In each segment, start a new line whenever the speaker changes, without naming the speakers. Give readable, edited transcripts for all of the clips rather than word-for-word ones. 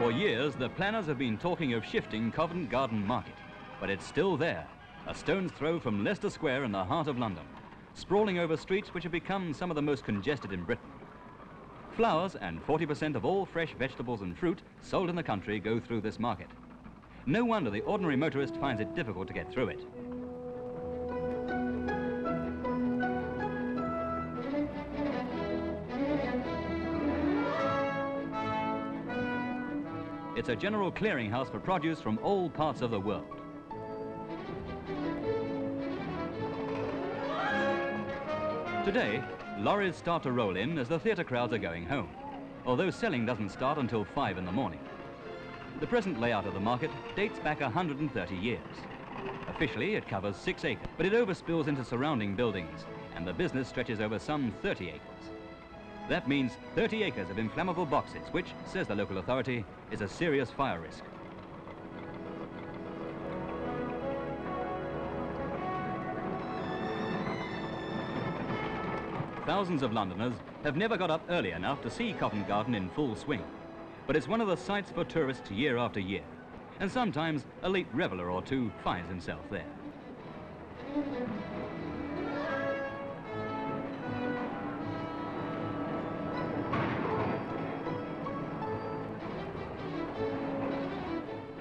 For years, the planners have been talking of shifting Covent Garden Market, but it's still there, a stone's throw from Leicester Square in the heart of London, sprawling over streets which have become some of the most congested in Britain. Flowers and 40% of all fresh vegetables and fruit sold in the country go through this market. No wonder the ordinary motorist finds it difficult to get through it. It's a general clearinghouse for produce from all parts of the world. Today, lorries start to roll in as the theatre crowds are going home, although selling doesn't start until 5 in the morning. The present layout of the market dates back 130 years. Officially, it covers 6 acres, but it overspills into surrounding buildings, and the business stretches over some 30 acres. That means 30 acres of inflammable boxes, which, says the local authority, is a serious fire risk. Thousands of Londoners have never got up early enough to see Covent Garden in full swing, but it's one of the sights for tourists year after year, and sometimes a late reveller or two finds himself there.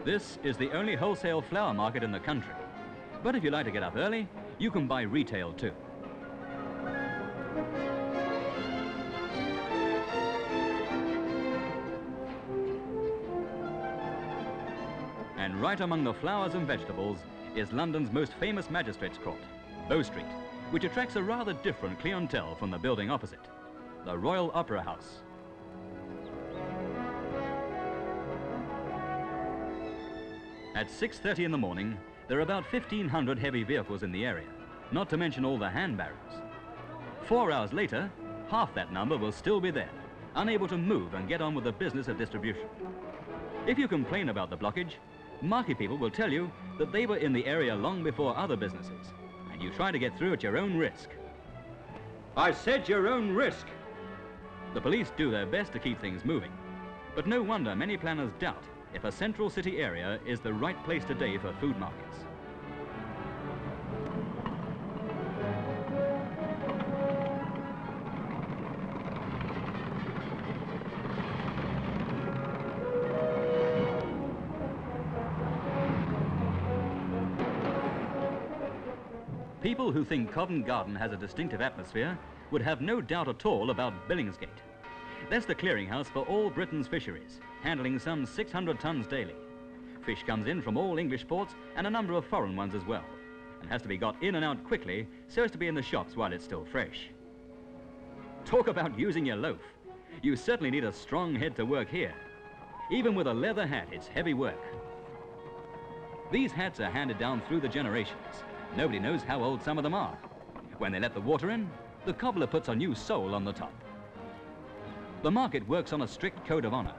This is the only wholesale flower market in the country, but if you like to get up early, you can buy retail too. And right among the flowers and vegetables is London's most famous magistrates' court, Bow Street, which attracts a rather different clientele from the building opposite, the Royal Opera House. At 6:30 in the morning, there are about 1,500 heavy vehicles in the area, not to mention all the hand barrows. 4 hours later, half that number will still be there, unable to move and get on with the business of distribution. If you complain about the blockage, market people will tell you that they were in the area long before other businesses, and you try to get through at your own risk. I said your own risk! The police do their best to keep things moving, but no wonder many planners doubt if a central city area is the right place today for food markets. People who think Covent Garden has a distinctive atmosphere would have no doubt at all about Billingsgate. That's the clearinghouse for all Britain's fisheries, handling some 600 tons daily. Fish comes in from all English ports and a number of foreign ones as well, and has to be got in and out quickly so as to be in the shops while it's still fresh. Talk about using your loaf. You certainly need a strong head to work here. Even with a leather hat, it's heavy work. These hats are handed down through the generations. Nobody knows how old some of them are. When they let the water in, the cobbler puts a new sole on the top. The market works on a strict code of honor.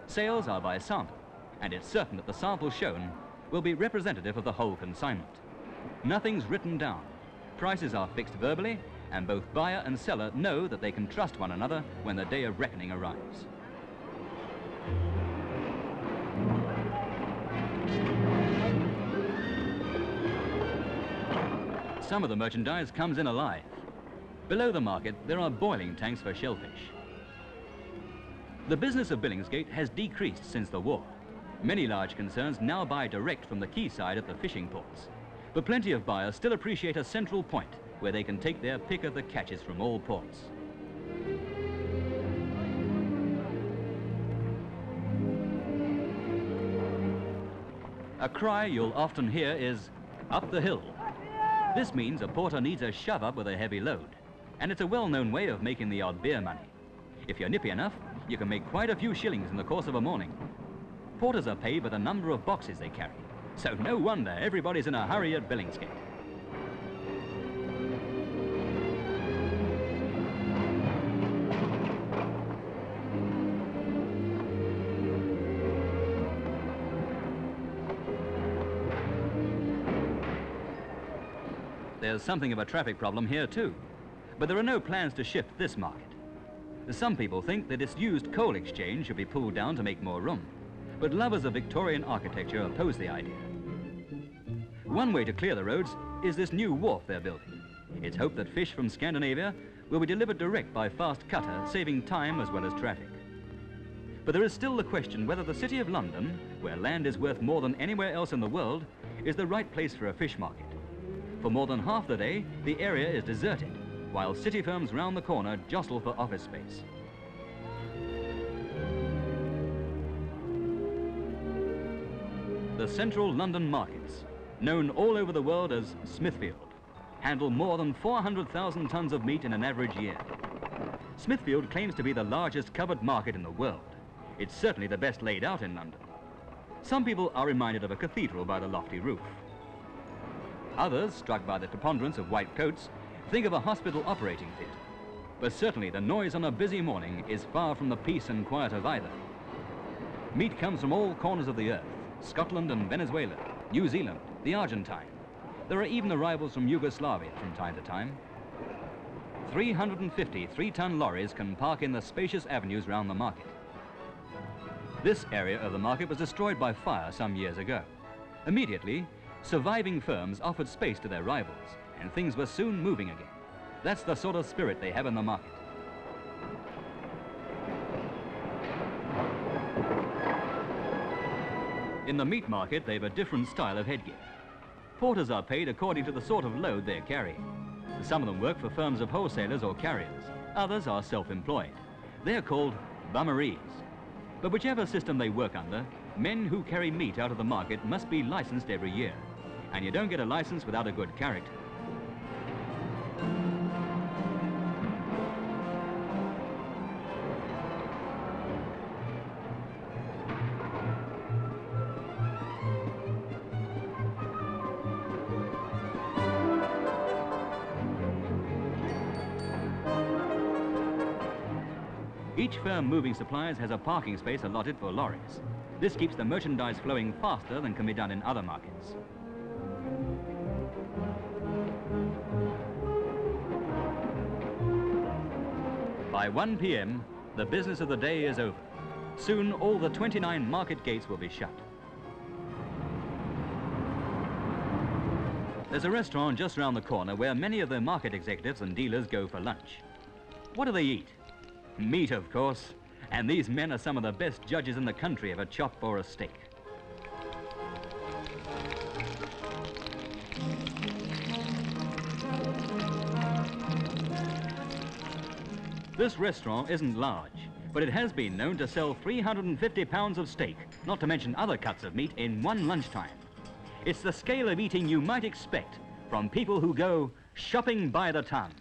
Sales are by sample, and it's certain that the sample shown will be representative of the whole consignment. Nothing's written down. Prices are fixed verbally, and both buyer and seller know that they can trust one another when the day of reckoning arrives. Some of the merchandise comes in alive. Below the market, there are boiling tanks for shellfish. The business of Billingsgate has decreased since the war. Many large concerns now buy direct from the quayside at the fishing ports, but plenty of buyers still appreciate a central point where they can take their pick of the catches from all ports. A cry you'll often hear is, "Up the hill." This means a porter needs a shove up with a heavy load, and it's a well-known way of making the odd beer money. If you're nippy enough, you can make quite a few shillings in the course of a morning. Porters are paid by the number of boxes they carry, so no wonder everybody's in a hurry at Billingsgate. There's something of a traffic problem here too, but there are no plans to shift this market. Some people think that disused coal exchange should be pulled down to make more room, but lovers of Victorian architecture oppose the idea. One way to clear the roads is this new wharf they're building. It's hoped that fish from Scandinavia will be delivered direct by fast cutter, saving time as well as traffic. But there is still the question whether the City of London, where land is worth more than anywhere else in the world, is the right place for a fish market. For more than half the day, the area is deserted, while city firms round the corner jostle for office space. The central London markets, known all over the world as Smithfield, handle more than 400,000 tons of meat in an average year. Smithfield claims to be the largest covered market in the world. It's certainly the best laid out in London. Some people are reminded of a cathedral by the lofty roof. Others, struck by the preponderance of white coats, think of a hospital operating theatre. But certainly the noise on a busy morning is far from the peace and quiet of either. Meat comes from all corners of the earth: Scotland and Venezuela, New Zealand, the Argentine. There are even arrivals from Yugoslavia from time to time. 350 3-ton lorries can park in the spacious avenues round the market. This area of the market was destroyed by fire some years ago. Immediately, surviving firms offered space to their rivals, and things were soon moving again. That's the sort of spirit they have in the market. In the meat market, they've a different style of headgear. Porters are paid according to the sort of load they're carrying. Some of them work for firms of wholesalers or carriers. Others are self-employed. They're called bummeries. But whichever system they work under, men who carry meat out of the market must be licensed every year. And you don't get a license without a good character. Each firm moving supplies has a parking space allotted for lorries. This keeps the merchandise flowing faster than can be done in other markets. By 1 p.m, the business of the day is over. Soon, all the 29 market gates will be shut. There's a restaurant just round the corner where many of the market executives and dealers go for lunch. What do they eat? Meat, of course. And these men are some of the best judges in the country of a chop or a steak. This restaurant isn't large, but it has been known to sell 350 pounds of steak, not to mention other cuts of meat, in one lunchtime. It's the scale of eating you might expect from people who go shopping by the ton.